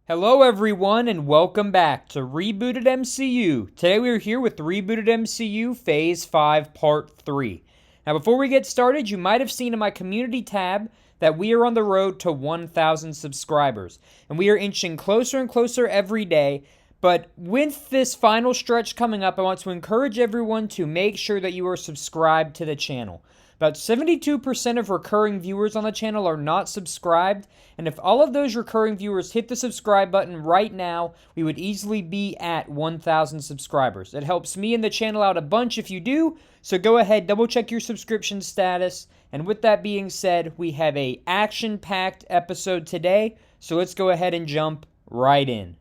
Hello everyone and welcome back to Rebooted MCU. Today we are here with Rebooted MCU Phase 5 Part 3. Now before we get started, you might have seen in my community tab that we are on the road to 1,000 subscribers. And we are inching closer and closer every day. But with this final stretch coming up, I want to encourage everyone to make sure that you are subscribed to the channel. About 72% of recurring viewers on the channel are not subscribed, and if all of those recurring viewers hit the subscribe button right now, we would easily be at 1,000 subscribers. It helps me and the channel out a bunch if you do, so go ahead, double check your subscription status. And with that being said, we have a action-packed episode today, so let's go ahead and jump right in.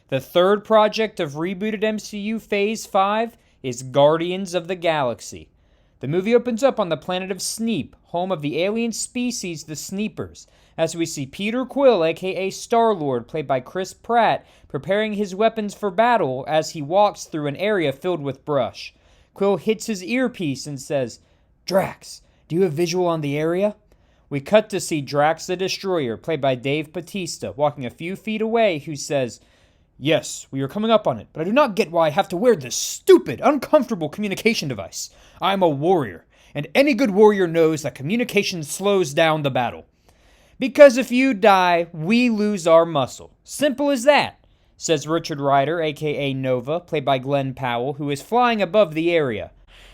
The third project of Rebooted MCU Phase 5 is Guardians of the Galaxy. The movie opens up on the planet of Sneep, home of the alien species the Sneepers, as we see Peter Quill, aka Star-Lord, played by Chris Pratt, preparing his weapons for battle as he walks through an area filled with brush. Quill hits his earpiece and says, "Drax, do you have visual on the area?" We cut to see Drax the Destroyer, played by Dave Bautista, walking a few feet away, who says, "Yes, we are coming up on it, but I do not get why I have to wear this stupid, uncomfortable communication device. I am a warrior, and any good warrior knows that communication slows down the battle. Because if you die, we lose our muscle. Simple as that," says Richard Rider, aka Nova, played by Glenn Powell, who is flying above the area.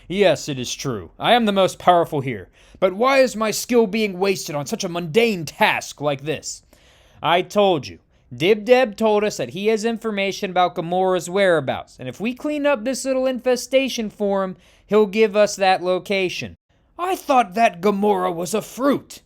"Yes, it is true. I am the most powerful here, but why is my skill being wasted on such a mundane task like this?" I told you. Dib told us that he has information about Gamora's whereabouts, and if we clean up this little infestation for him, he'll give us that location. "I thought that Gamora was a fruit."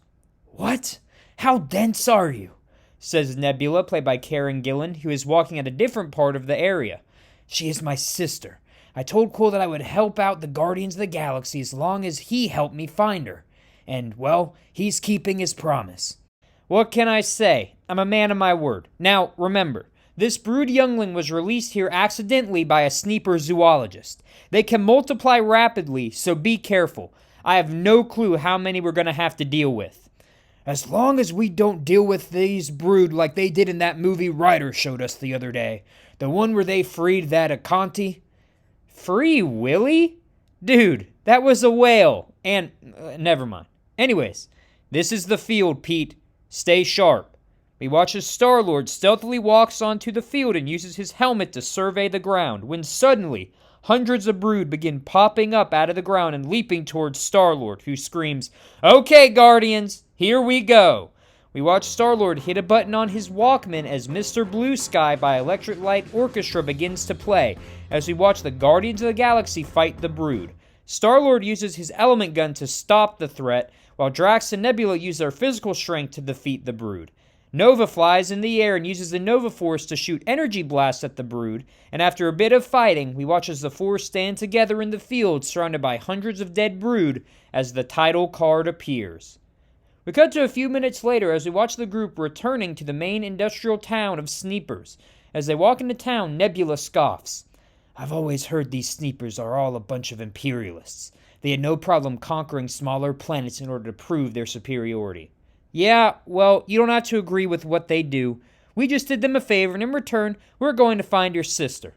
"What? How dense are you?" says Nebula, played by Karen Gillan, who is walking at a different part of the area. "She is my sister. I told Quill that I would help out the Guardians of the Galaxy as long as he helped me find her. And, well, he's keeping his promise." What can I say? I'm a man of my word. Now, remember, this brood youngling was released here accidentally by a Sneeper zoologist. They can multiply rapidly, so be careful. I have no clue how many we're going to have to deal with. "As long as we don't deal with these brood like they did in that movie Ryder showed us the other day. The one where they freed that Akanti." "Free Willy? Dude, that was a whale. And, never mind. Anyways, this is the field, Pete. Stay sharp." We watch as Star-Lord stealthily walks onto the field and uses his helmet to survey the ground, when suddenly, hundreds of brood begin popping up out of the ground and leaping towards Star-Lord, who screams, "Okay, Guardians, here we go." We watch Star-Lord hit a button on his Walkman as Mr. Blue Sky by Electric Light Orchestra begins to play, as we watch the Guardians of the Galaxy fight the brood. Star-Lord uses his element gun to stop the threat, while Drax and Nebula use their physical strength to defeat the brood. Nova flies in the air and uses the Nova Force to shoot energy blasts at the brood, and after a bit of fighting, we watch as the four stand together in the field surrounded by hundreds of dead brood as the title card appears. We cut to a few minutes later as we watch the group returning to the main industrial town of Sneepers. As they walk into town, Nebula scoffs. "I've always heard these Sneepers are all a bunch of imperialists. They had no problem conquering smaller planets in order to prove their superiority." "Yeah, well, you don't have to agree with what they do. We just did them a favor, and in return, we're going to find your sister."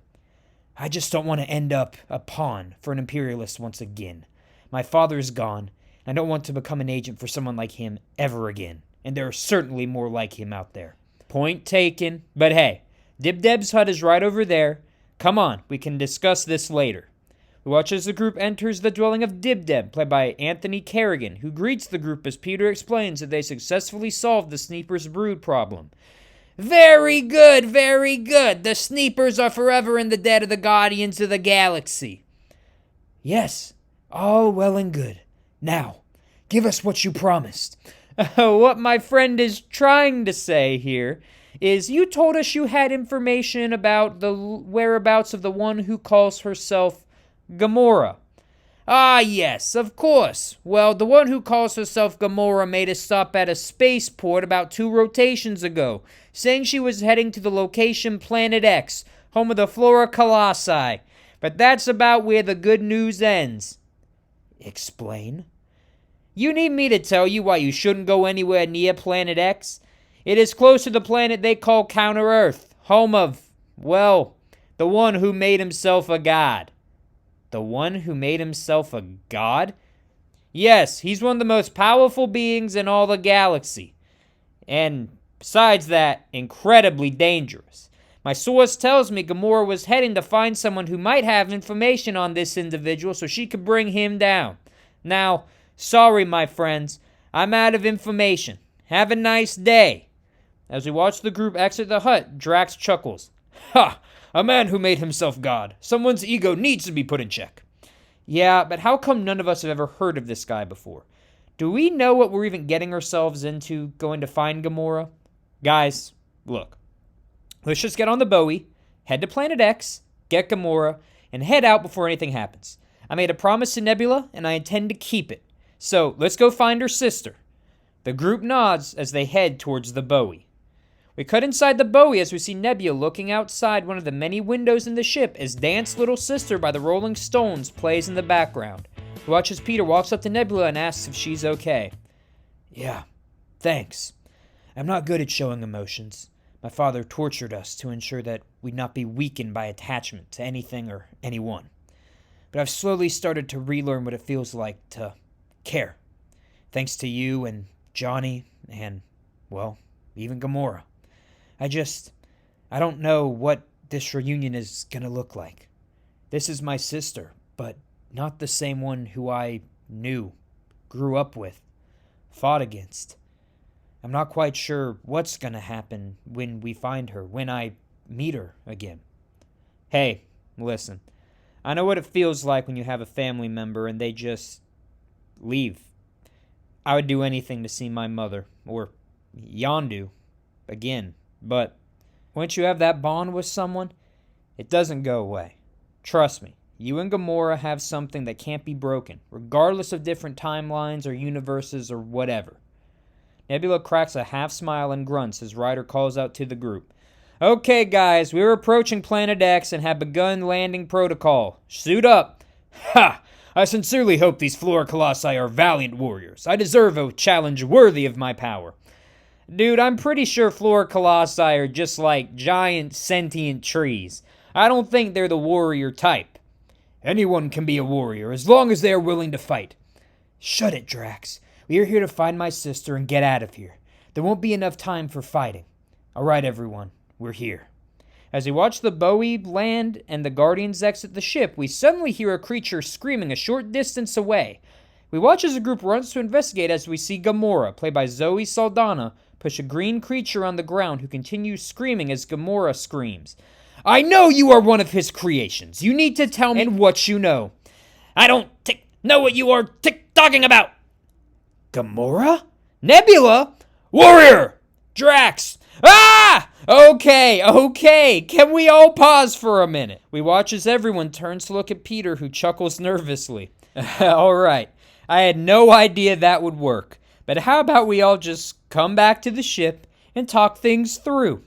"I just don't want to end up a pawn for an imperialist once again. My father's gone, and I don't want to become an agent for someone like him ever again. And there are certainly more like him out there." Point taken. But hey, Dib's hut is right over there. Come on, we can discuss this later. We watch as the group enters the dwelling of Dib, played by Anthony Carrigan, who greets the group as Peter explains that they successfully solved the Sneepers brood problem. Very good. The Sneepers are forever in the debt of the Guardians of the Galaxy." "Yes, all well and good. Now, give us what you promised." What my friend is trying to say here is you told us you had information about the whereabouts of the one who calls herself Gamora. "Ah, yes, of course. Well, the one who calls herself Gamora made a stop at a spaceport about 2 rotations ago, saying she was heading to the location Planet X, home of the Flora Colossi. But that's about where the good news ends." "Explain." "You need me to tell you why you shouldn't go anywhere near Planet X? It is close to the planet they call Counter-Earth, home of, well, the one who made himself a god. The one who made himself a god? Yes, he's one of the most powerful beings in all the galaxy. And besides that, incredibly dangerous. My source tells me Gamora was heading to find someone who might have information on this individual so she could bring him down. Now, sorry, my friends, I'm out of information. Have a nice day. As we watch the group exit the hut, Drax chuckles. Ha! A man who made himself God. Someone's ego needs to be put in check. Yeah, but how come none of us have ever heard of this guy before? Do we know what we're even getting ourselves into going to find Gamora? Guys, look. Let's just get on the Bowie, head to Planet X, get Gamora, and head out before anything happens. I made a promise to Nebula, and I intend to keep it. So, let's go find her sister. The group nods as they head towards the Bowie. We cut inside the Bowie as we see Nebula looking outside one of the many windows in the ship as Dance Little Sister by the Rolling Stones plays in the background. We watch as Peter walks up to Nebula and asks if she's okay. Yeah, thanks. I'm not good at showing emotions. My father tortured us to ensure that we'd not be weakened by attachment to anything or anyone. But I've slowly started to relearn what it feels like to care. Thanks to you and Johnny and, well, even Gamora. I don't know what this reunion is gonna look like. This is my sister, but not the same one who I knew, grew up with, fought against. I'm not quite sure what's gonna happen when we find her, when I meet her again. Hey, listen. I know what it feels like when you have a family member and they just leave. I would do anything to see my mother, or Yondu, again. But once you have that bond with someone, it doesn't go away. Trust me, you and Gamora have something that can't be broken, regardless of different timelines or universes or whatever. Nebula cracks a half smile and grunts as Ryder calls out to the group. Okay, guys, we're approaching Planet X and have begun landing protocol. Suit up. Ha! I sincerely hope these Flora Colossi are valiant warriors. I deserve a challenge worthy of my power. Dude, I'm pretty sure Flora Colossi are just like giant sentient trees. I don't think they're the warrior type. Anyone can be a warrior as long as they are willing to fight. Shut it, Drax. We are here to find my sister and get out of here. There won't be enough time for fighting. All right, everyone. We're here. As we watch the Bowie land and the Guardians exit the ship, we suddenly hear a creature screaming a short distance away. We watch as the group runs to investigate as we see Gamora, played by Zoe Saldana, push a green creature on the ground who continues screaming as Gamora screams. I know you are one of his creations. You need to tell me what you know. I don't know what you are talking about. Gamora? Nebula? Warrior! Drax! Ah! Okay. Can we all pause for a minute? We watch as everyone turns to look at Peter, who chuckles nervously. All right. I had no idea that would work. But how about we all just come back to the ship and talk things through?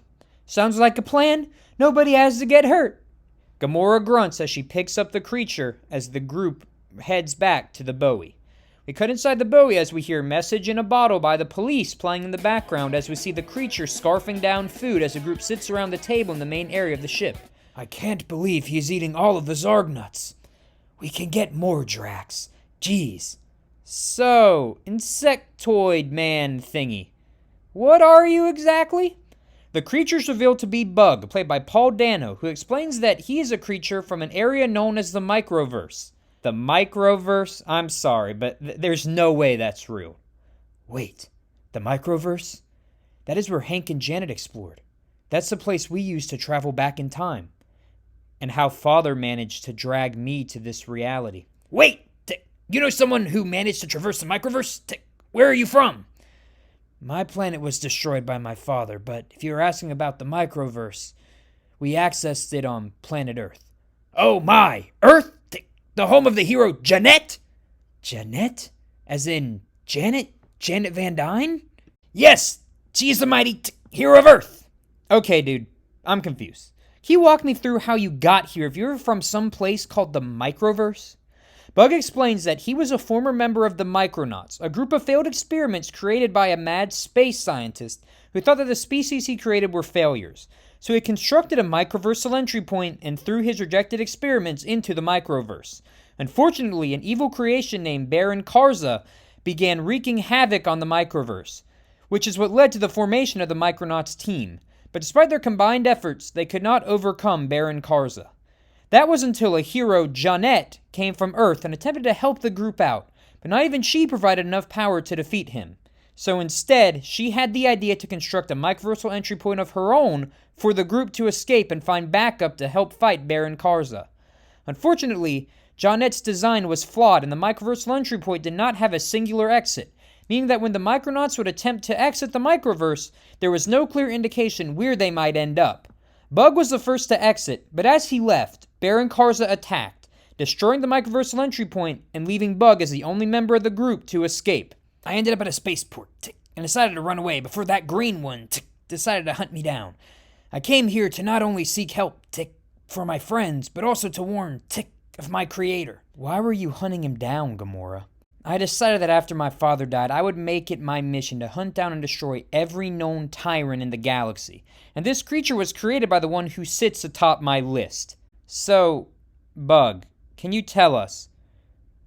Sounds like a plan. Nobody has to get hurt. Gamora grunts as she picks up the creature as the group heads back to the Bowie. We cut inside the Bowie as we hear Message in a Bottle by the Police playing in the background as we see the creature scarfing down food as the group sits around the table in the main area of the ship. I can't believe he's eating all of the Zarg nuts. We can get more, Drax. Jeez. So, insectoid man thingy. What are you exactly? The creature's revealed to be Bug, played by Paul Dano, who explains that he is a creature from an area known as the Microverse. The Microverse? I'm sorry, but there's no way that's real. Wait, the Microverse? That is where Hank and Janet explored. That's the place we used to travel back in time. And how Father managed to drag me to this reality. Wait! You know someone who managed to traverse the Microverse? Where are you from? My planet was destroyed by my father, but if you're asking about the Microverse, we accessed it on planet Earth. Oh my! Earth? The home of the hero Janet? Janet? As in Janet? Janet Van Dyne? Yes! She's the mighty hero of Earth! Okay, dude. I'm confused. Can you walk me through how you got here if you're from some place called the Microverse? Bug explains that he was a former member of the Micronauts, a group of failed experiments created by a mad space scientist who thought that the species he created were failures. So he constructed a microversal entry point and threw his rejected experiments into the microverse. Unfortunately, an evil creation named Baron Karza began wreaking havoc on the microverse, which is what led to the formation of the Micronauts team. But despite their combined efforts, they could not overcome Baron Karza. That was until a hero, Jeanette, came from Earth and attempted to help the group out, but not even she provided enough power to defeat him. So instead, she had the idea to construct a microversal entry point of her own for the group to escape and find backup to help fight Baron Karza. Unfortunately, Jeanette's design was flawed and the microversal entry point did not have a singular exit, meaning that when the Micronauts would attempt to exit the microverse, there was no clear indication where they might end up. Bug was the first to exit, but as he left, Baron Karza attacked, destroying the microversal entry point and leaving Bug as the only member of the group to escape. I ended up at a spaceport, and decided to run away before that green one, decided to hunt me down. I came here to not only seek help, for my friends, but also to warn, of my creator. Why were you hunting him down, Gamora? I decided that after my father died, I would make it my mission to hunt down and destroy every known tyrant in the galaxy. And this creature was created by the one who sits atop my list. So, Bug, can you tell us,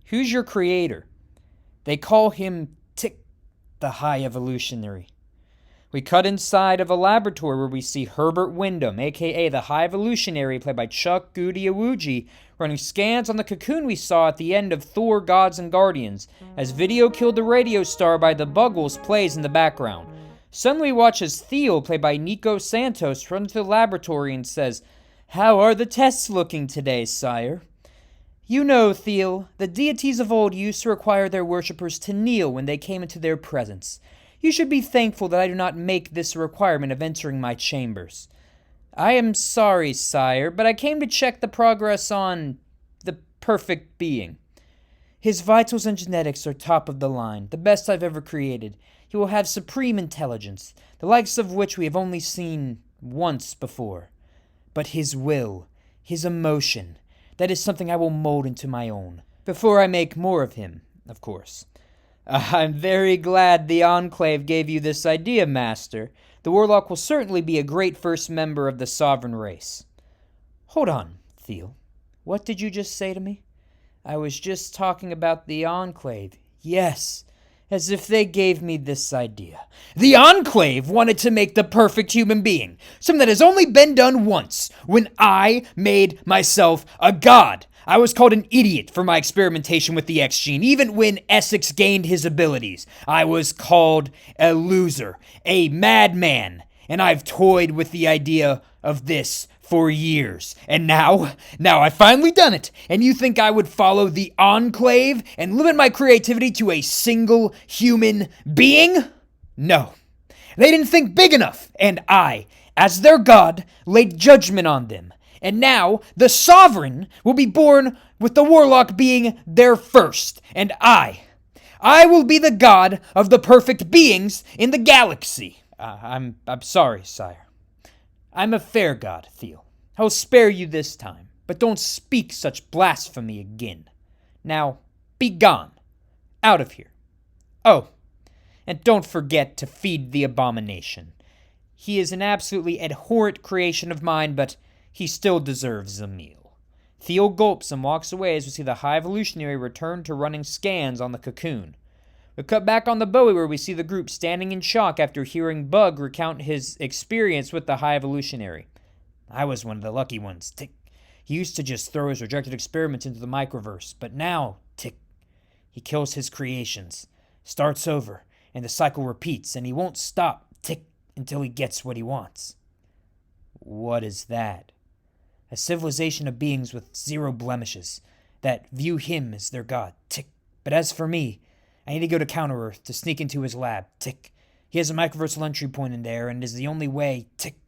who's your creator? They call him the High Evolutionary. We cut inside of a laboratory where we see Herbert Wyndham, aka the High Evolutionary, played by Chuck Goody Awuji, running scans on the cocoon we saw at the end of Thor, Gods and Guardians, as Video Killed the Radio Star by the Buggles plays in the background. Suddenly we watch as Theo, played by Nico Santos, runs to the laboratory and says, "How are the tests looking today, sire?" You know, Theo, the deities of old used to require their worshippers to kneel when they came into their presence. You should be thankful that I do not make this a requirement of entering my chambers. I am sorry, sire, but I came to check the progress on the perfect being. His vitals and genetics are top of the line, the best I've ever created. He will have supreme intelligence, the likes of which we have only seen once before. But his will, his emotion, that is something I will mold into my own, before I make more of him, of course. I'm very glad the Enclave gave you this idea, Master. The Warlock will certainly be a great first member of the Sovereign race. Hold on, Theo. What did you just say to me? I was just talking about the Enclave. Yes, as if they gave me this idea. The Enclave wanted to make the perfect human being, something that has only been done once, when I made myself a god. I was called an idiot for my experimentation with the X-Gene, even when Essex gained his abilities. I was called a loser, a madman, and I've toyed with the idea of this for years. And now I've finally done it, and you think I would follow the Enclave and limit my creativity to a single human being? No. They didn't think big enough, and I, as their god, laid judgment on them. And now, the Sovereign will be born with the Warlock being their first. And I will be the god of the perfect beings in the galaxy. I'm sorry, sire. I'm a fair god, Theo. I'll spare you this time, but don't speak such blasphemy again. Now, be gone. Out of here. Oh, and don't forget to feed the abomination. He is an absolutely abhorrent creation of mine, but he still deserves a meal. Theo gulps and walks away as we see the High Evolutionary return to running scans on the cocoon. We cut back on the Bowie where we see the group standing in shock after hearing Bug recount his experience with the High Evolutionary. I was one of the lucky ones. He used to just throw his rejected experiments into the microverse, but now, he kills his creations, starts over, and the cycle repeats, and he won't stop, until he gets what he wants. What is that? A civilization of beings with zero blemishes that view him as their god. But as for me, I need to go to Counter-Earth to sneak into his lab. He has a microversal entry point in there and is the only way,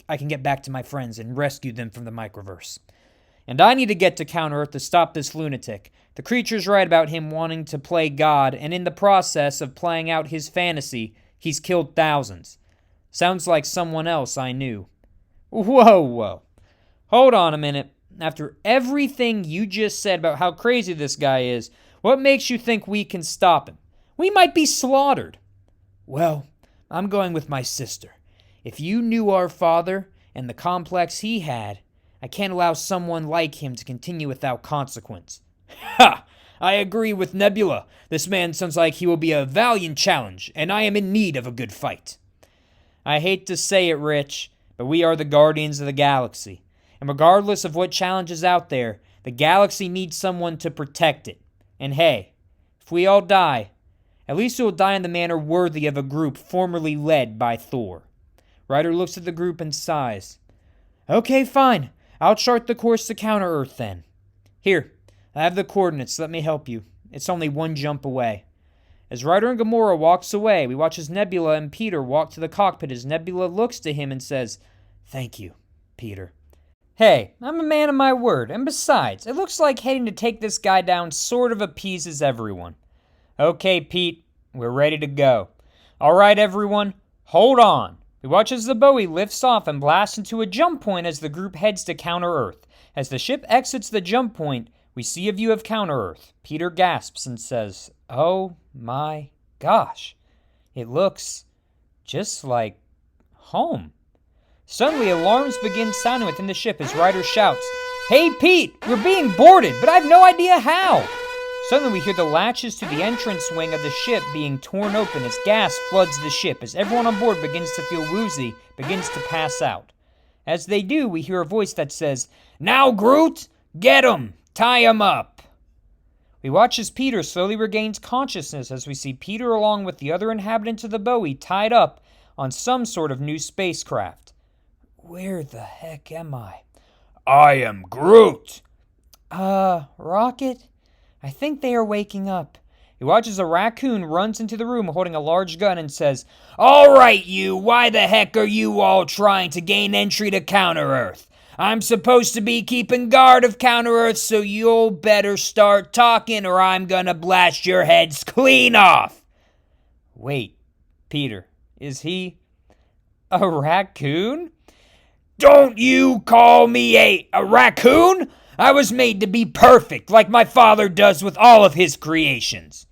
I can get back to my friends and rescue them from the microverse. And I need to get to Counter-Earth to stop this lunatic. The creature's right about him wanting to play God, and in the process of playing out his fantasy, he's killed thousands. Sounds like someone else I knew. Whoa. Hold on a minute. after everything you just said about how crazy this guy is, what makes you think we can stop him? We might be slaughtered." "Well, I'm going with my sister. If you knew our father and the complex he had, I can't allow someone like him to continue without consequence." "Ha! I agree with Nebula. This man sounds like he will be a valiant challenge, and I am in need of a good fight." "I hate to say it, Rich, but we are the Guardians of the Galaxy. And regardless of what challenge is out there, the galaxy needs someone to protect it. And hey, if we all die, at least we'll die in the manner worthy of a group formerly led by Thor." Ryder looks at the group and sighs. "Okay, fine. I'll chart the course to Counter-Earth then. Here, I have the coordinates. Let me help you. It's only one jump away." As Ryder and Gamora walks away, we watch as Nebula and Peter walk to the cockpit as Nebula looks to him and says, "Thank you, Peter." Hey, I'm a man of my word, and besides, it looks like heading to take this guy down sort of appeases everyone. "Okay, Pete, we're ready to go." "All right, everyone, hold on." We watch as the Bowie lifts off and blasts into a jump point as the group heads to Counter-Earth. As the ship exits the jump point, we see a view of Counter-Earth. Peter gasps and says, "Oh my gosh, it looks just like home." Suddenly, alarms begin sounding within the ship as Ryder shouts, "Hey Pete, we're being boarded, but I have no idea how." Suddenly, we hear the latches to the entrance wing of the ship being torn open as gas floods the ship as everyone on board begins to feel woozy, begins to pass out. As they do, we hear a voice that says, "Now, Groot, get 'em, tie 'em up." We watch as Peter slowly regains consciousness as we see Peter along with the other inhabitants of the Bowie tied up on some sort of new spacecraft. Where the heck am I? "I am Groot." Rocket? I think they are waking up. He watches a raccoon runs into the room holding a large gun and says, "All right, you, why the heck are you all trying to gain entry to Counter-Earth? I'm supposed to be keeping guard of Counter-Earth, so you'll better start talking or I'm gonna blast your heads clean off." Wait, Peter, is he a raccoon? "Don't you call me a raccoon? I was made to be perfect, like my father does with all of his creations."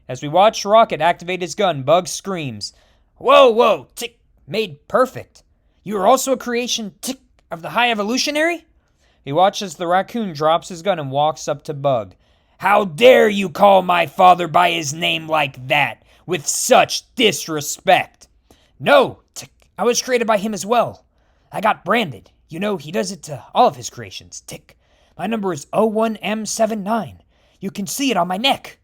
As we watch Rocket activate his gun, Bugs screams, Whoa, tick, made perfect. You are also a creation, tick, of the High Evolutionary?" He watches the raccoon drops his gun and walks up to Bug. "How dare you call my father by his name like that, with such disrespect?" "No, tick, I was created by him as well. I got branded. You know, he does it to all of his creations, tick. My number is 01M79. You can see it on my neck."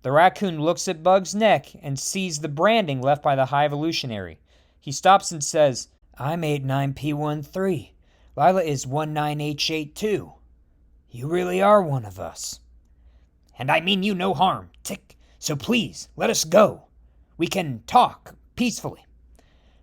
The raccoon looks at Bug's neck and sees the branding left by the High Evolutionary. He stops and says, "I'm 89P13. Lila is 19H82. You really are one of us." "And I mean you no harm, tick. So please, let us go. We can talk peacefully."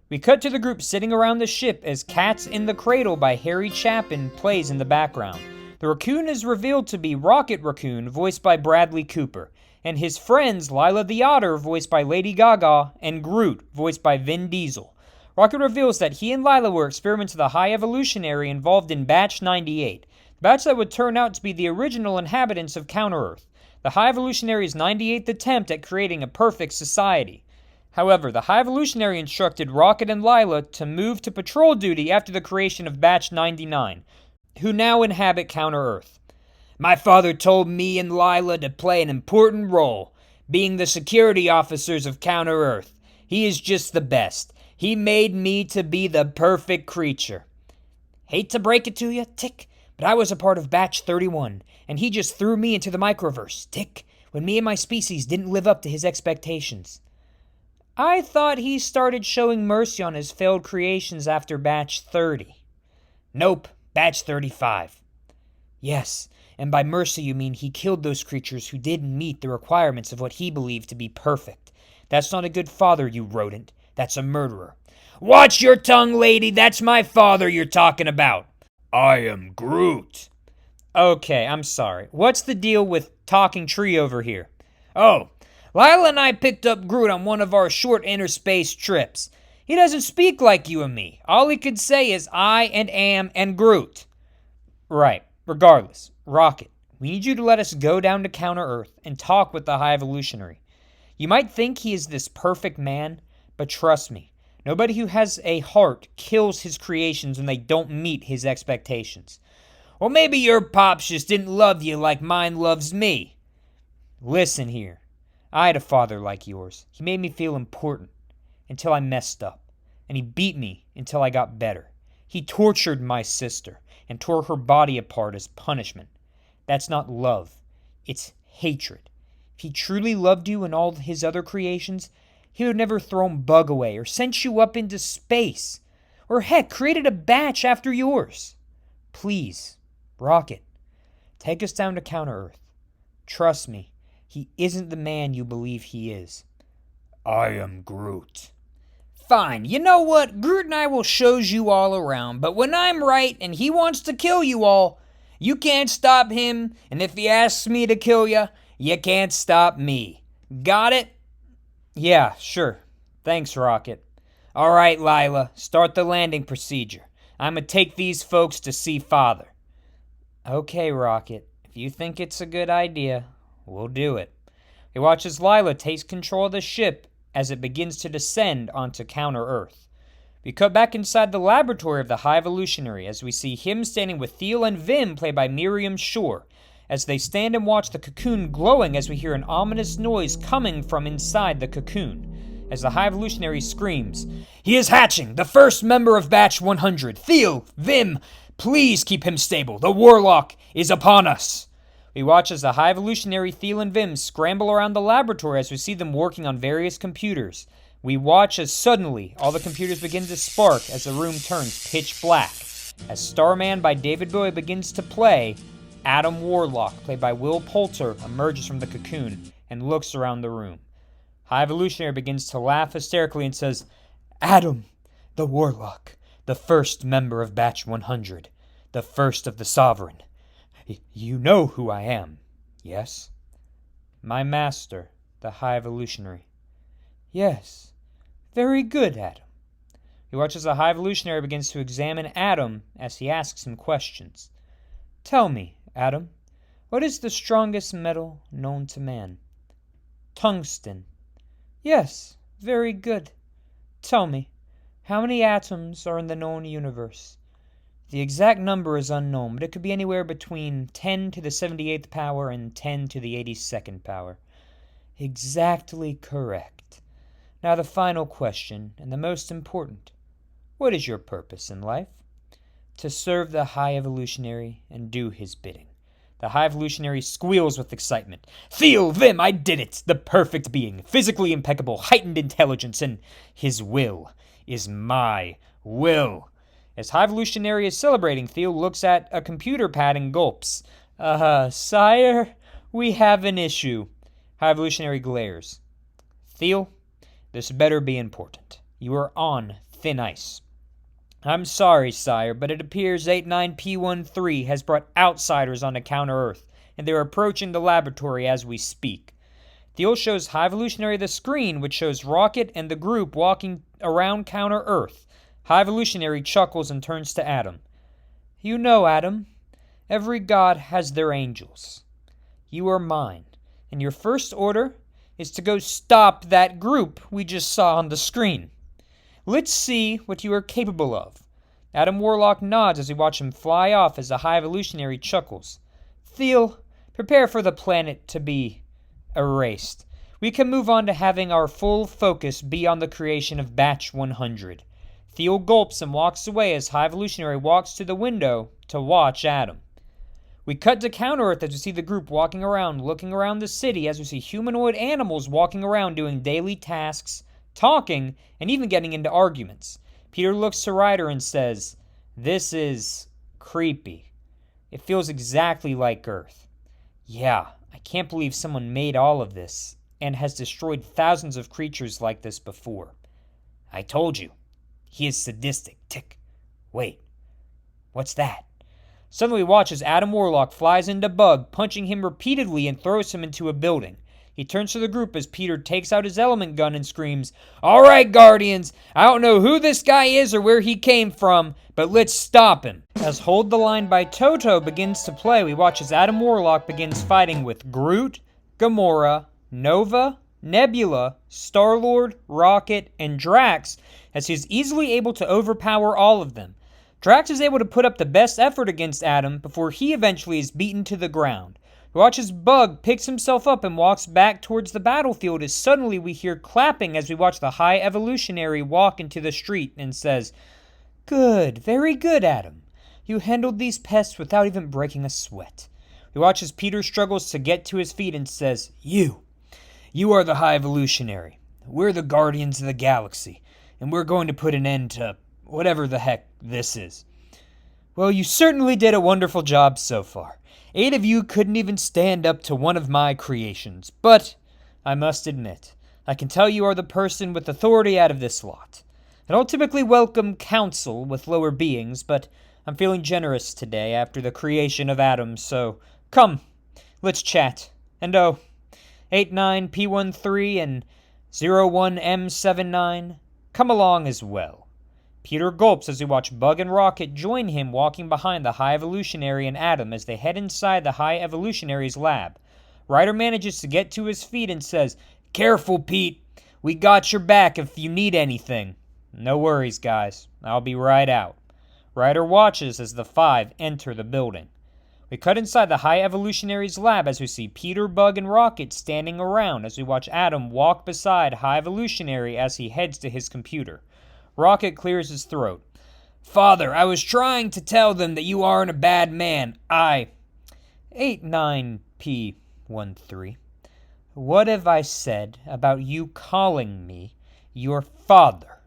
We cut to the group sitting around the ship as Cats in the Cradle by Harry Chapin plays in the background. The raccoon is revealed to be Rocket Raccoon, voiced by Bradley Cooper, and his friends Lila the Otter, voiced by Lady Gaga, and Groot, voiced by Vin Diesel. Rocket reveals that he and Lila were experiments of the High Evolutionary involved in Batch 98, the batch that would turn out to be the original inhabitants of Counter-Earth, the High Evolutionary's 98th attempt at creating a perfect society. However, the High Evolutionary instructed Rocket and Lila to move to patrol duty after the creation of Batch 99, who now inhabit Counter-Earth. "My father told me and Lila to play an important role, being the security officers of Counter-Earth. He is just the best. He made me to be the perfect creature. Hate to break it to you, tick, but I was a part of Batch 31, and he just threw me into the microverse, tick, when me and my species didn't live up to his expectations." I thought he started showing mercy on his failed creations after Batch 30. "Nope, Batch 35. Yes, and by mercy you mean he killed those creatures who didn't meet the requirements of what he believed to be perfect. That's not a good father, you rodent. That's a murderer." "Watch your tongue, lady. That's my father you're talking about." "I am Groot." Okay, I'm sorry. What's the deal with Talking Tree over here? "Oh, Lila and I picked up Groot on one of our short interspace trips. He doesn't speak like you and me. All he could say is I and am and Groot." Right. Regardless, Rocket, we need you to let us go down to Counter-Earth and talk with the High Evolutionary. You might think he is this perfect man, but trust me, nobody who has a heart kills his creations when they don't meet his expectations. Or maybe your pops just didn't love you like mine loves me. Listen here, I had a father like yours. He made me feel important until I messed up, and he beat me until I got better. He tortured my sister and tore her body apart as punishment. That's not love, it's hatred. If he truly loved you and all his other creations, he would have never thrown Bug away or sent you up into space, or heck, created a batch after yours. Please, Rocket, take us down to Counter-Earth. Trust me, he isn't the man you believe he is. I am Groot. Fine, you know what? Groot and I will shows you all around, but when I'm right and he wants to kill you all, you can't stop him, and if he asks me to kill you, you can't stop me. Got it? Yeah, sure. Thanks, Rocket. All right, Lila, start the landing procedure. I'm gonna take these folks to see Father. Okay, Rocket. If you think it's a good idea, we'll do it. He watches Lila take control of the ship as it begins to descend onto Counter-Earth. We cut back inside the laboratory of the High Evolutionary as we see him standing with Theo and Vim, played by Miriam Shore. As they stand and watch the cocoon glowing as we hear an ominous noise coming from inside the cocoon. As the High Evolutionary screams, "He is hatching! The first member of Batch 100! Theo! Vim! Please keep him stable! The Warlock is upon us!" We watch as the High Evolutionary Theo and Vim scramble around the laboratory as we see them working on various computers. We watch as suddenly all the computers begin to spark as the room turns pitch black. As Starman by David Bowie begins to play, Adam Warlock, played by Will Poulter, emerges from the cocoon and looks around the room. High Evolutionary begins to laugh hysterically and says, "Adam, the Warlock, the first member of Batch 100, the first of the Sovereign. You know who I am, yes?" "My master, the High Evolutionary." "Yes, very good, Adam." He watches the High Evolutionary begins to examine Adam as he asks him questions. "Tell me, Adam, what is the strongest metal known to man?" "Tungsten." "Yes, very good. Tell me, how many atoms are in the known universe?" "The exact number is unknown, but it could be anywhere between 10 to the 78th power and 10 to the 82nd power." "Exactly correct. Now the final question, and the most important. What is your purpose in life?" "To serve the High Evolutionary and do his bidding." The High Evolutionary squeals with excitement. "Theo, Vim, I did it! The perfect being, physically impeccable, heightened intelligence, and his will is my will." As High Evolutionary is celebrating, Theo looks at a computer pad and gulps. Sire, we have an issue." High Evolutionary glares. "Theo, this better be important. You are on thin ice." "I'm sorry, sire, but it appears 89P13 has brought outsiders onto Counter-Earth, and they're approaching the laboratory as we speak." Theo shows High Evolutionary the screen, which shows Rocket and the group walking around Counter-Earth. High Evolutionary chuckles and turns to Adam. "You know, Adam, every god has their angels. You are mine, and your first order is to go stop that group we just saw on the screen. Let's see what you are capable of." Adam Warlock nods as we watch him fly off as the High Evolutionary chuckles. "Theo, prepare for the planet to be erased. We can move on to having our full focus be on the creation of Batch 100. Theo gulps and walks away as High Evolutionary walks to the window to watch Adam. We cut to Counter-Earth as we see the group walking around, looking around the city as we see humanoid animals walking around doing daily tasks, talking, and even getting into arguments. Peter looks to Ryder and says, "This is creepy. It feels exactly like Earth. Yeah, I can't believe someone made all of this and has destroyed thousands of creatures like this before. I told you. He is sadistic. Tick. Wait. What's that?" Suddenly we watch as Adam Warlock flies into Bug, punching him repeatedly and throws him into a building. He turns to the group as Peter takes out his element gun and screams, "All right, Guardians, I don't know who this guy is or where he came from, but let's stop him." As Hold the Line by Toto begins to play, we watch as Adam Warlock begins fighting with Groot, Gamora, Nova, Nebula, Star-Lord, Rocket, and Drax, as he is easily able to overpower all of them. Drax is able to put up the best effort against Adam before he eventually is beaten to the ground. We watch as Bug picks himself up and walks back towards the battlefield as suddenly we hear clapping as we watch the High Evolutionary walk into the street and says, "Good, very good, Adam. You handled these pests without even breaking a sweat." We watch as Peter struggles to get to his feet and says, You are the High Evolutionary. We're the Guardians of the Galaxy, and we're going to put an end to whatever the heck this is." "Well, you certainly did a wonderful job so far. 8 of you couldn't even stand up to one of my creations, but I must admit, I can tell you are the person with authority out of this lot. I don't typically welcome counsel with lower beings, but I'm feeling generous today after the creation of Adam, so come, let's chat. And 89P13 and 01M79, come along as well." Peter gulps as we watch Bug and Rocket join him walking behind the High Evolutionary and Adam as they head inside the High Evolutionary's lab. Ryder manages to get to his feet and says, "Careful, Pete. We got your back if you need anything." "No worries, guys. I'll be right out." Ryder watches as the 5 enter the building. We cut inside the High Evolutionary's lab as we see Peter, Bug, and Rocket standing around as we watch Adam walk beside High Evolutionary as he heads to his computer. Rocket clears his throat. "Father, I was trying to tell them that you aren't a bad man. 89P13. What have I said about you calling me your father?"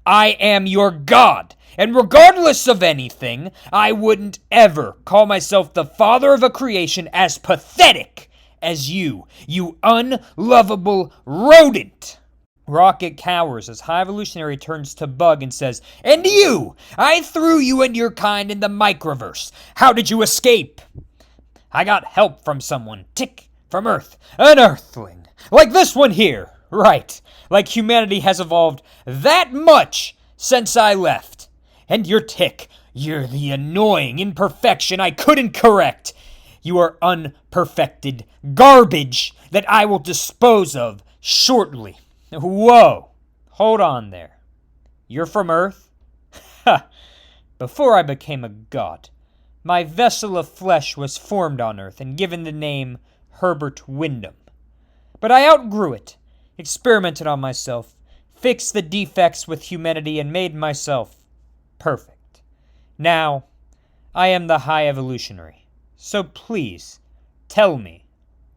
"I am your god, and regardless of anything, I wouldn't ever call myself the father of a creation as pathetic as you unlovable rodent." Rocket cowers as High Evolutionary turns to Bug and says, "And you! I threw you and your kind in the microverse. How did you escape?" "I got help from someone. Tick, from Earth. An Earthling. Like this one here. Right. Like humanity has evolved that much since I left. And you're Tick. You're the annoying imperfection I couldn't correct. You are unperfected garbage that I will dispose of shortly." "Whoa, hold on there. You're from Earth?" "Ha! Before I became a god, my vessel of flesh was formed on Earth and given the name Herbert Wyndham. But I outgrew it, experimented on myself, fixed the defects with humanity, and made myself perfect. Now, I am the High Evolutionary. So please, tell me,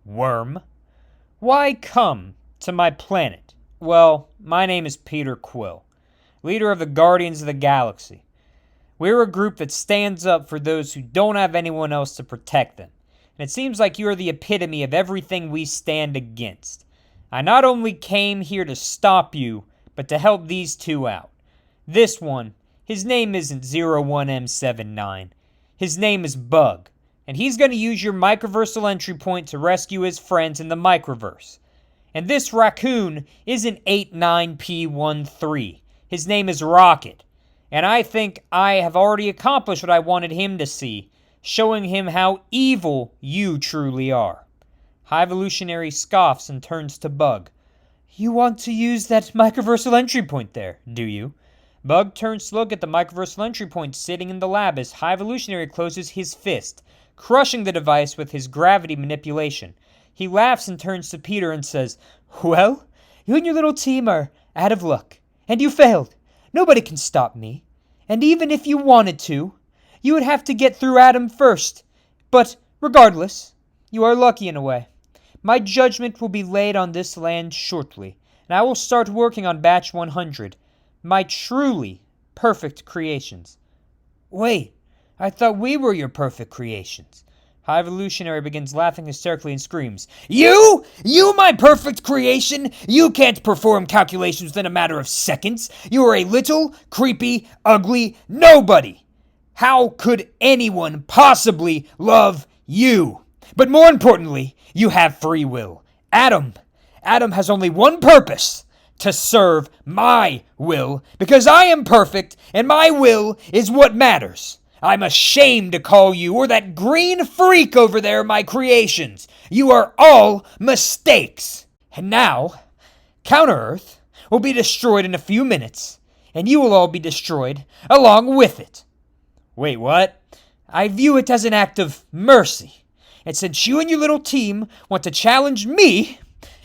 worm, why come to my planet?" "Well, my name is Peter Quill, leader of the Guardians of the Galaxy. We're a group that stands up for those who don't have anyone else to protect them. And it seems like you are the epitome of everything we stand against. I not only came here to stop you, but to help these 2 out. This one, his name isn't 01M79. His name is Bug, and he's going to use your microversal entry point to rescue his friends in the microverse. And this raccoon isn't 89P13. His name is Rocket. And I think I have already accomplished what I wanted him to see, showing him how evil you truly are." High Evolutionary scoffs and turns to Bug. "You want to use that microversal entry point there, do you?" Bug turns to look at the microversal entry point sitting in the lab as High Evolutionary closes his fist, crushing the device with his gravity manipulation. He laughs and turns to Peter and says, "Well, you and your little team are out of luck, and you failed. Nobody can stop me. And even if you wanted to, you would have to get through Adam first. But regardless, you are lucky in a way. My judgment will be laid on this land shortly, and I will start working on Batch 100, my truly perfect creations." "Wait, I thought we were your perfect creations." High Evolutionary begins laughing hysterically and screams, You, my perfect creation! You can't perform calculations within a matter of seconds! You are a little, creepy, ugly nobody! How could anyone possibly love you? But more importantly, you have free will. Adam has only one purpose: to serve my will, because I am perfect, and my will is what matters. I'm ashamed to call you or that green freak over there my creations. You are all mistakes. And now, Counter-Earth will be destroyed in a few minutes, and you will all be destroyed along with it. Wait, what? I view it as an act of mercy. And since you and your little team want to challenge me,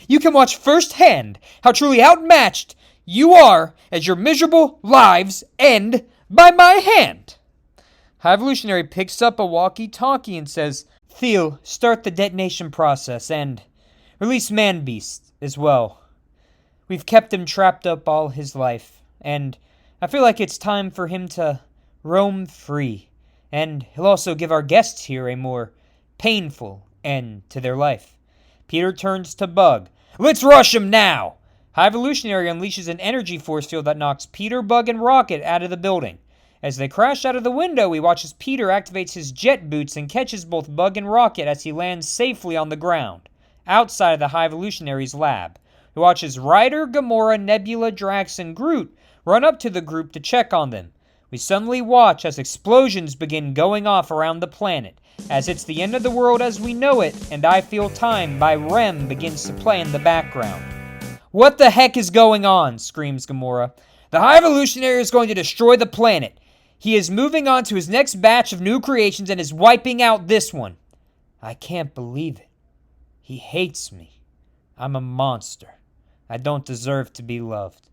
you can watch firsthand how truly outmatched you are as your miserable lives end by my hand. High Evolutionary picks up a walkie-talkie and says, Theo, start the detonation process and release Man-Beast as well. We've kept him trapped up all his life, and I feel like it's time for him to roam free, and he'll also give our guests here a more painful end to their life. Peter turns to Bug. Let's rush him now! High Evolutionary unleashes an energy force field that knocks Peter, Bug, and Rocket out of the building. As they crash out of the window, we watch as Peter activates his jet boots and catches both Bug and Rocket as he lands safely on the ground, outside of the High Evolutionary's lab. We watch as Ryder, Gamora, Nebula, Drax, and Groot run up to the group to check on them. We suddenly watch as explosions begin going off around the planet, as it's the end of the world as we know it, and I Feel Time by R.E.M. begins to play in the background. What the heck is going on? Screams Gamora. The High Evolutionary is going to destroy the planet. He is moving on to his next batch of new creations and is wiping out this one. I can't believe it. He hates me. I'm a monster. I don't deserve to be loved.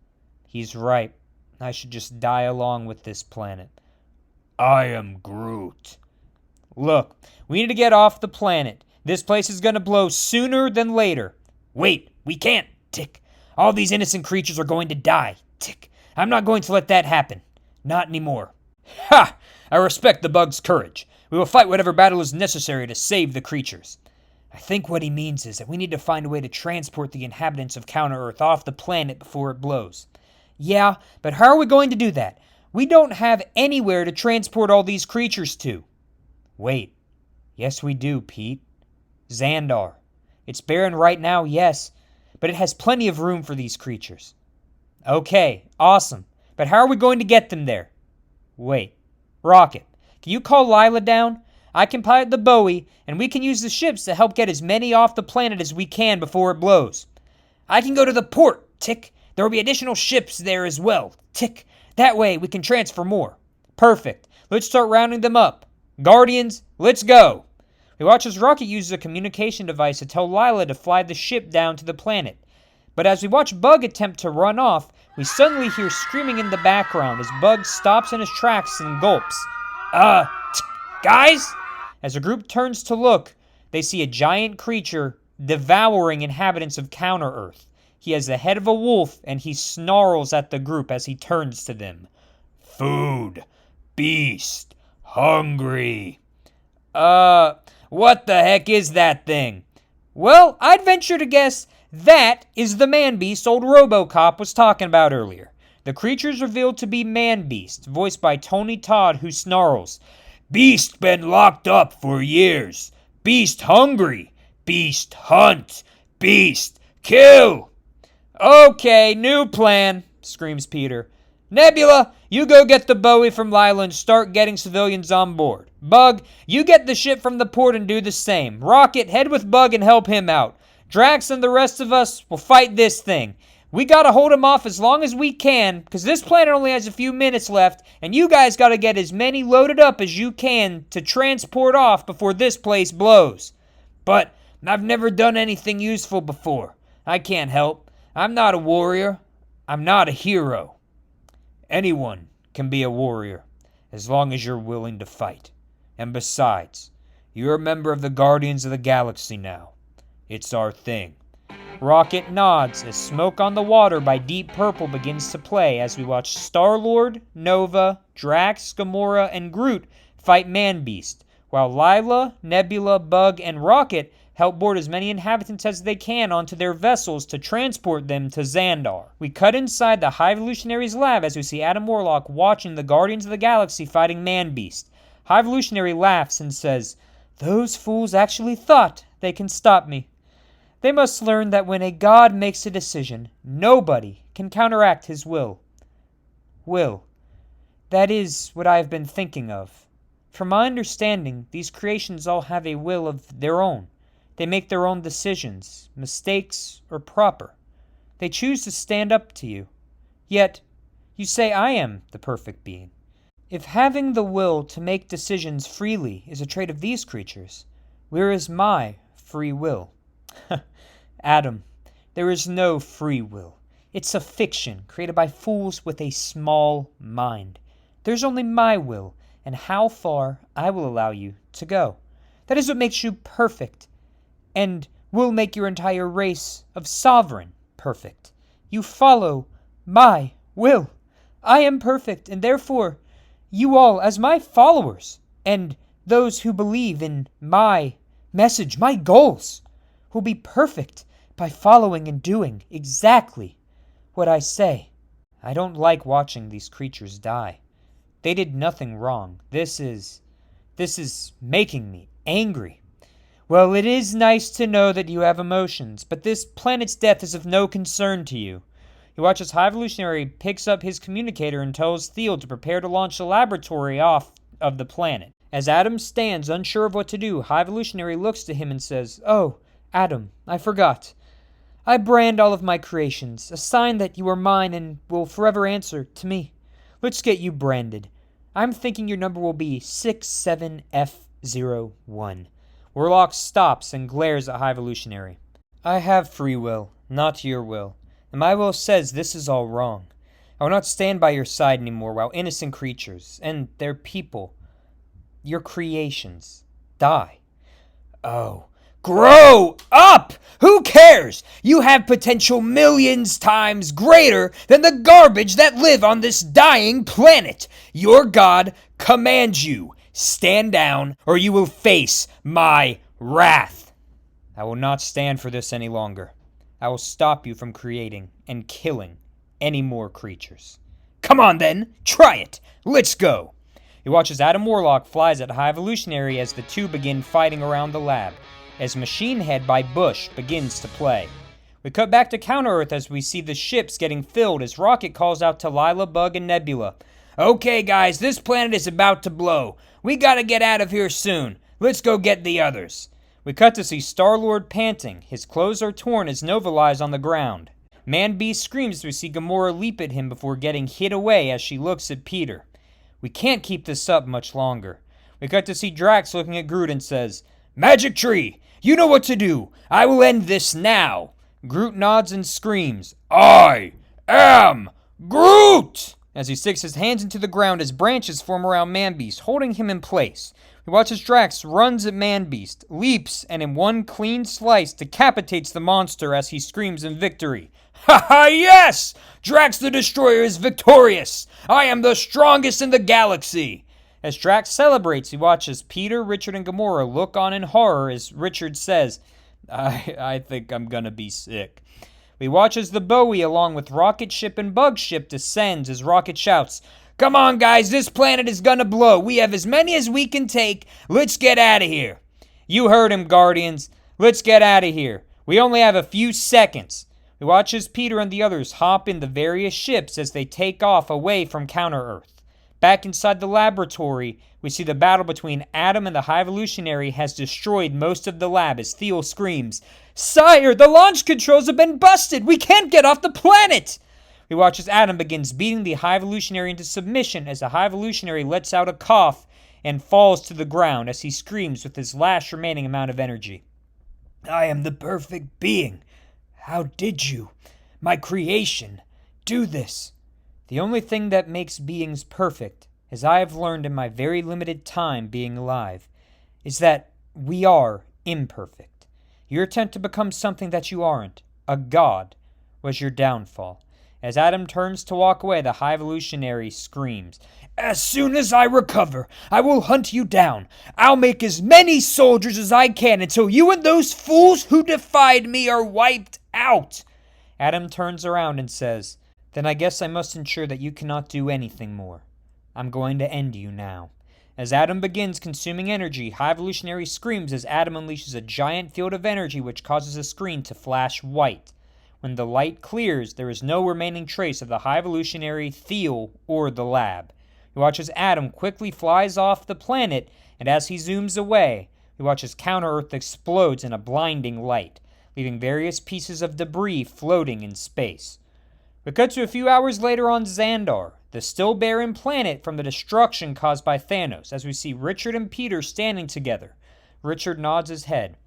He's right. I should just die along with this planet. I am Groot. Look, we need to get off the planet. This place is gonna blow sooner than later. Wait, we can't. Tick. All these innocent creatures are going to die. Tick. I'm not going to let that happen. Not anymore. Ha! I respect the Bug's courage. We will fight whatever battle is necessary to save the creatures. I think what he means is that we need to find a way to transport the inhabitants of Counter-Earth off the planet before it blows. Yeah, but how are we going to do that? We don't have anywhere to transport all these creatures to. Wait. Yes, we do, Pete. Xandar. It's barren right now, yes, but it has plenty of room for these creatures. Okay, awesome. But how are we going to get them there? Wait. Rocket, can you call Lila down? I can pilot the Bowie, and we can use the ships to help get as many off the planet as we can before it blows. I can go to the port, Tick. There will be additional ships there as well, Tick. That way we can transfer more. Perfect. Let's start rounding them up. Guardians, let's go. We watch as Rocket uses a communication device to tell Lila to fly the ship down to the planet. But as we watch Bug attempt to run off, we suddenly hear screaming in the background as Bug stops in his tracks and gulps. Guys? As the group turns to look, they see a giant creature devouring inhabitants of Counter-Earth. He has the head of a wolf, and he snarls at the group as he turns to them. Food. Beast. Hungry. What the heck is that thing? Well, I'd venture to guess that is the Man-Beast old RoboCop was talking about earlier. The creature is revealed to be Man-Beast, voiced by Tony Todd, who snarls, Beast been locked up for years. Beast hungry. Beast hunt. Beast kill. Okay, new plan, screams Peter. Nebula, you go get the Bowie from Lila and start getting civilians on board. Bug, you get the ship from the port and do the same. Rocket, head with Bug and help him out. Drax and the rest of us will fight this thing. We gotta hold him off as long as we can, because this planet only has a few minutes left, and you guys gotta get as many loaded up as you can to transport off before this place blows. But I've never done anything useful before. I can't help. I'm not a warrior. I'm not a hero. Anyone can be a warrior, as long as you're willing to fight. And besides, you're a member of the Guardians of the Galaxy now. It's our thing. Rocket nods as Smoke on the Water by Deep Purple begins to play as we watch Star-Lord, Nova, Drax, Gamora, and Groot fight Man-Beast, while Lila, Nebula, Bug, and Rocket help board as many inhabitants as they can onto their vessels to transport them to Xandar. We cut inside the High Evolutionary's lab as we see Adam Warlock watching the Guardians of the Galaxy fighting Man-Beast. High Evolutionary laughs and says, "Those fools actually thought they can stop me. They must learn that when a god makes a decision, nobody can counteract his will. Will. That is what I have been thinking of. From my understanding, these creations all have a will of their own. They make their own decisions, mistakes or proper. They choose to stand up to you. Yet, you say I am the perfect being. If having the will to make decisions freely is a trait of these creatures, where is my free will? Adam, there is no free will. It's a fiction created by fools with a small mind. There's only my will and how far I will allow you to go. That is what makes you perfect, and will make your entire race of sovereign perfect. You follow my will. I am perfect, and therefore you all, as my followers, and those who believe in my message, my goals, will be perfect by following and doing exactly what I say. I don't like watching these creatures die. They did nothing wrong. This is making me angry. Well, it is nice to know that you have emotions, but this planet's death is of no concern to you. You watch as High Evolutionary picks up his communicator and tells Theo to prepare to launch the laboratory off of the planet. As Adam stands unsure of what to do, High Evolutionary looks to him and says, "Oh, Adam, I forgot. I brand all of my creations, a sign that you are mine and will forever answer to me. Let's get you branded. I'm thinking your number will be 67F01. Warlock stops and glares at High Evolutionary. I have free will, not your will, and my will says this is all wrong. I will not stand by your side anymore while innocent creatures, and their people, your creations, die. Oh, grow up! Who cares? You have potential millions times greater than the garbage that live on this dying planet. Your God commands you. Stand down, or you will face my wrath. I will not stand for this any longer. I will stop you from creating and killing any more creatures. Come on then, try it. Let's go." He watches Adam Warlock flies at High Evolutionary as the two begin fighting around the lab, as Machinehead by Bush begins to play. We cut back to Counter-Earth as we see the ships getting filled as Rocket calls out to Lila, Bug, and Nebula. "Okay guys, this planet is about to blow. We gotta get out of here soon. Let's go get the others." We cut to see Star-Lord panting. His clothes are torn as Nova lies on the ground. Man-Beast screams as we see Gamora leap at him before getting hit away as she looks at Peter. We can't keep this up much longer. We cut to see Drax looking at Groot and says, "Magic Tree, you know what to do. I will end this now." Groot nods and screams, "I am Groot!" as he sticks his hands into the ground as branches form around Man-Beast, holding him in place. We watch as Drax runs at Man-Beast, leaps, and in one clean slice decapitates the monster as he screams in victory. "Ha ha, yes! Drax the Destroyer is victorious! I am the strongest in the galaxy!" As Drax celebrates, he watches Peter, Richard, and Gamora look on in horror as Richard says, I think I'm gonna be sick." We watch as the Bowie along with Rocket Ship and Bug Ship descends as Rocket shouts, "Come on guys, this planet is gonna blow. We have as many as we can take. Let's get out of here." "You heard him, Guardians. Let's get out of here. We only have a few seconds." We watch as Peter and the others hop in the various ships as they take off away from Counter-Earth. Back inside the laboratory, we see the battle between Adam and the High Evolutionary has destroyed most of the lab as Theo screams, "Sire, the launch controls have been busted! We can't get off the planet!" We watch as Adam begins beating the High Evolutionary into submission as the High Evolutionary lets out a cough and falls to the ground as he screams with his last remaining amount of energy. "I am the perfect being. How did you, my creation, do this?" The only thing that makes beings perfect, as I have learned in my very limited time being alive, is that we are imperfect. Your attempt to become something that you aren't, a god, was your downfall. As Adam turns to walk away, the High Evolutionary screams, "As soon as I recover, I will hunt you down. I'll make as many soldiers as I can until you and those fools who defied me are wiped out." Adam turns around and says, "Then I guess I must ensure that you cannot do anything more. I'm going to end you now." As Adam begins consuming energy, High Evolutionary screams as Adam unleashes a giant field of energy which causes the screen to flash white. When the light clears, there is no remaining trace of the High Evolutionary, Theo, or the lab. We watch as Adam quickly flies off the planet, and as he zooms away, we watch as Counter-Earth explodes in a blinding light, leaving various pieces of debris floating in space. We cut to a few hours later on Xandar, the still barren planet from the destruction caused by Thanos, as we see Richard and Peter standing together. Richard nods his head.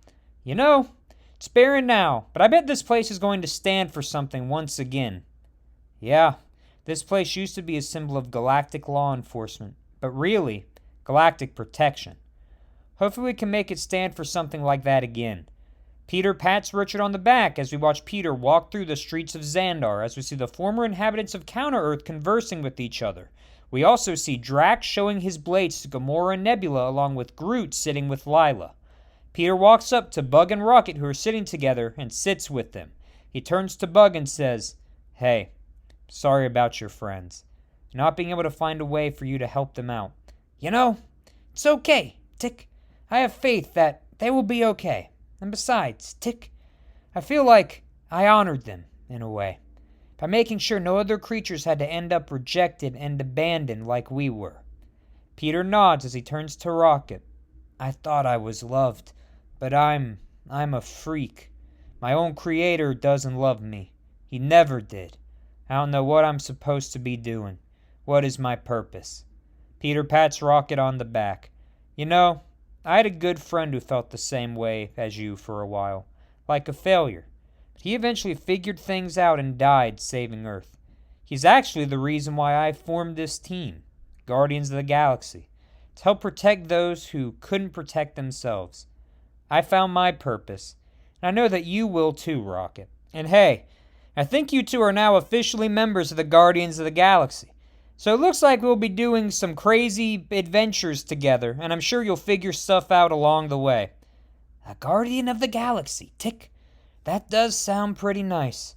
You know, it's barren now, but I bet this place is going to stand for something once again. Yeah, this place used to be a symbol of galactic law enforcement, but really, galactic protection. Hopefully we can make it stand for something like that again. Peter pats Richard on the back as we watch Peter walk through the streets of Xandar as we see the former inhabitants of Counter-Earth conversing with each other. We also see Drax showing his blades to Gamora and Nebula along with Groot sitting with Lylla. Peter walks up to Bug and Rocket who are sitting together and sits with them. He turns to Bug and says, "Hey, sorry about your friends. Not being able to find a way for you to help them out. You know, it's okay, Tick. I have faith that they will be okay. And besides, Tick, I feel like I honored them, in a way, by making sure no other creatures had to end up rejected and abandoned like we were." Peter nods as he turns to Rocket. "I thought I was loved, but I'm a freak. My own creator doesn't love me. He never did. I don't know what I'm supposed to be doing. What is my purpose?" Peter pats Rocket on the back. "You know, I had a good friend who felt the same way as you for a while, like a failure. He eventually figured things out and died saving Earth. He's actually the reason why I formed this team, Guardians of the Galaxy, to help protect those who couldn't protect themselves. I found my purpose, and I know that you will too, Rocket. And hey, I think you two are now officially members of the Guardians of the Galaxy. So it looks like we'll be doing some crazy adventures together, and I'm sure you'll figure stuff out along the way." A Guardian of the Galaxy, Tick. That does sound pretty nice.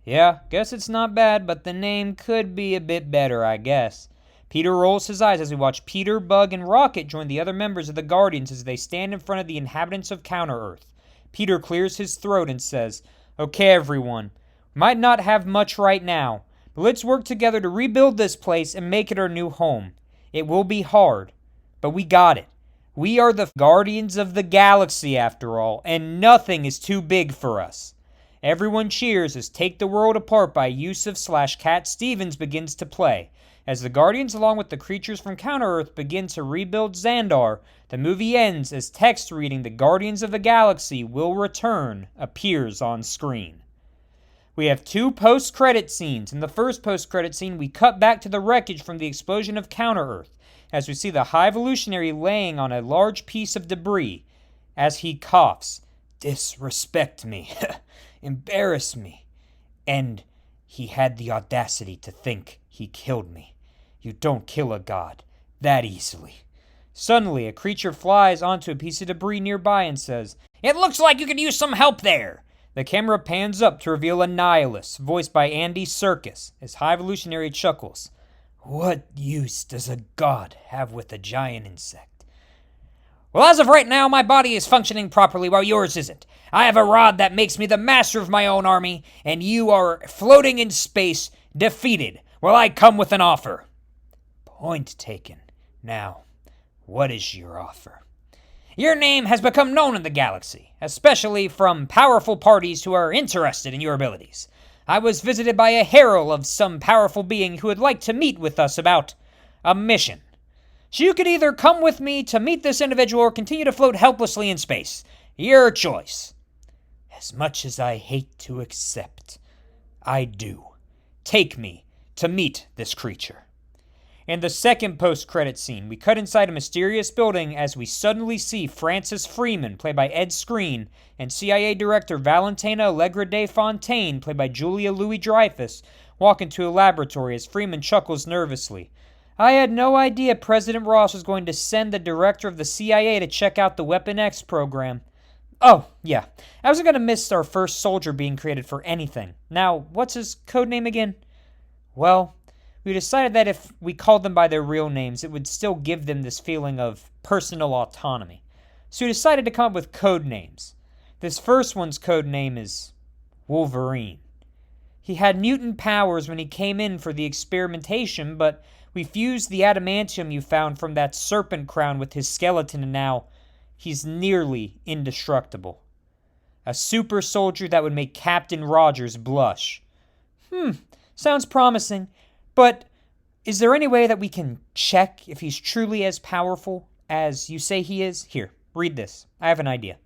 Yeah, guess it's not bad, but the name could be a bit better, I guess. Peter rolls his eyes as we watch Peter, Bug, and Rocket join the other members of the Guardians as they stand in front of the inhabitants of Counter-Earth. Peter clears his throat and says, "Okay, everyone, we might not have much right now, but let's work together to rebuild this place and make it our new home. It will be hard, but we got it. We are the Guardians of the Galaxy after all, and nothing is too big for us." Everyone cheers as Take the World Apart by Yusuf/Cat Stevens begins to play. As the Guardians along with the creatures from Counter-Earth begin to rebuild Xandar, the movie ends as text reading "The Guardians of the Galaxy will return" appears on screen. We have two post-credit scenes. In the first post-credit scene, we cut back to the wreckage from the explosion of Counter-Earth, as we see the High Evolutionary laying on a large piece of debris. As he coughs, "Disrespect me, embarrass me, and he had the audacity to think he killed me. You don't kill a god that easily." Suddenly, a creature flies onto a piece of debris nearby and says, "It looks like you could use some help there." The camera pans up to reveal a nihilist, voiced by Andy Serkis, as High Evolutionary chuckles. "What use does a god have with a giant insect?" "Well, as of right now, my body is functioning properly while yours isn't. I have a rod that makes me the master of my own army, and you are floating in space, defeated, while I come with an offer." "Point taken. Now, what is your offer?" "Your name has become known in the galaxy, especially from powerful parties who are interested in your abilities. I was visited by a herald of some powerful being who would like to meet with us about a mission. So you could either come with me to meet this individual or continue to float helplessly in space. Your choice." "As much as I hate to accept, I do. Take me to meet this creature." In the second post-credit scene, we cut inside a mysterious building as we suddenly see Francis Freeman, played by Ed Skrein, and CIA Director Valentina Allegra de Fontaine, played by Julia Louis-Dreyfus, walk into a laboratory as Freeman chuckles nervously. "I had no idea President Ross was going to send the director of the CIA to check out the Weapon X program. Oh, yeah, I wasn't going to miss our first soldier being created for anything. Now, what's his code name again?" "Well, we decided that if we called them by their real names, it would still give them this feeling of personal autonomy. So we decided to come up with code names. This first one's code name is Wolverine. He had mutant powers when he came in for the experimentation, but We fused the adamantium you found from that serpent crown with his skeleton, and now he's nearly indestructible. A super soldier that would make Captain Rogers blush. Sounds promising, but is there any way that we can check if he's truly as powerful as you say he is? Here, read this. I have an idea.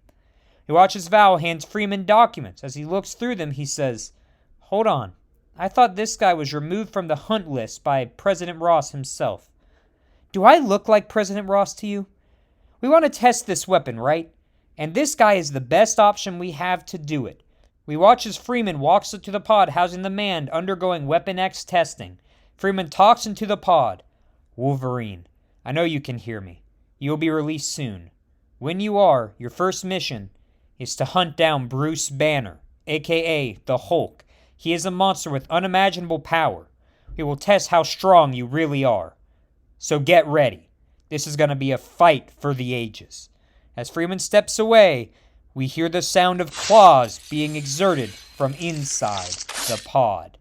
He watches Val hands Freeman documents. As he looks through them, he says, "Hold on. I thought this guy was removed from the hunt list by President Ross himself. Do I look like President Ross to you? We want to test this weapon, right? And this guy is the best option we have to do it." We watch as Freeman walks to the pod housing the man undergoing Weapon X testing. Freeman talks into the pod. "Wolverine, I know you can hear me. You will be released soon. When you are, your first mission is to hunt down Bruce Banner, aka the Hulk. He is a monster with unimaginable power. We will test how strong you really are. So get ready. This is going to be a fight for the ages." As Freeman steps away, we hear the sound of claws being exerted from inside the pod.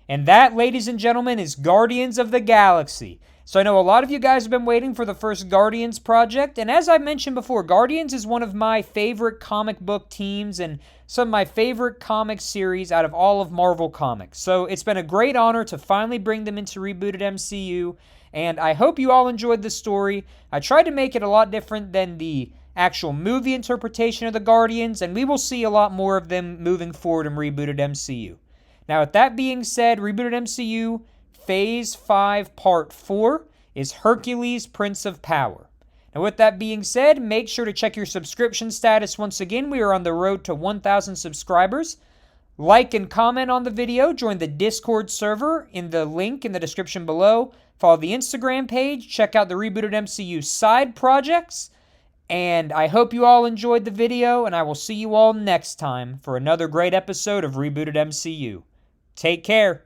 And that, ladies and gentlemen, is Guardians of the Galaxy. So I know a lot of you guys have been waiting for the first Guardians project, and as I mentioned before, Guardians is one of my favorite comic book teams and some of my favorite comic series out of all of Marvel Comics. So it's been a great honor to finally bring them into Rebooted MCU, and I hope you all enjoyed the story. I tried to make it a lot different than the actual movie interpretation of the Guardians, and we will see a lot more of them moving forward in Rebooted MCU. Now, with that being said, Rebooted MCU Phase 5 Part 4 is Hercules, Prince of Power. Now, with that being said, make sure to check your subscription status. Once again, we are on the road to 1,000 subscribers. Like and comment on the video. Join the Discord server in the link in the description below. Follow the Instagram page. Check out the Rebooted MCU side projects. And I hope you all enjoyed the video, and I will see you all next time for another great episode of Rebooted MCU. Take care.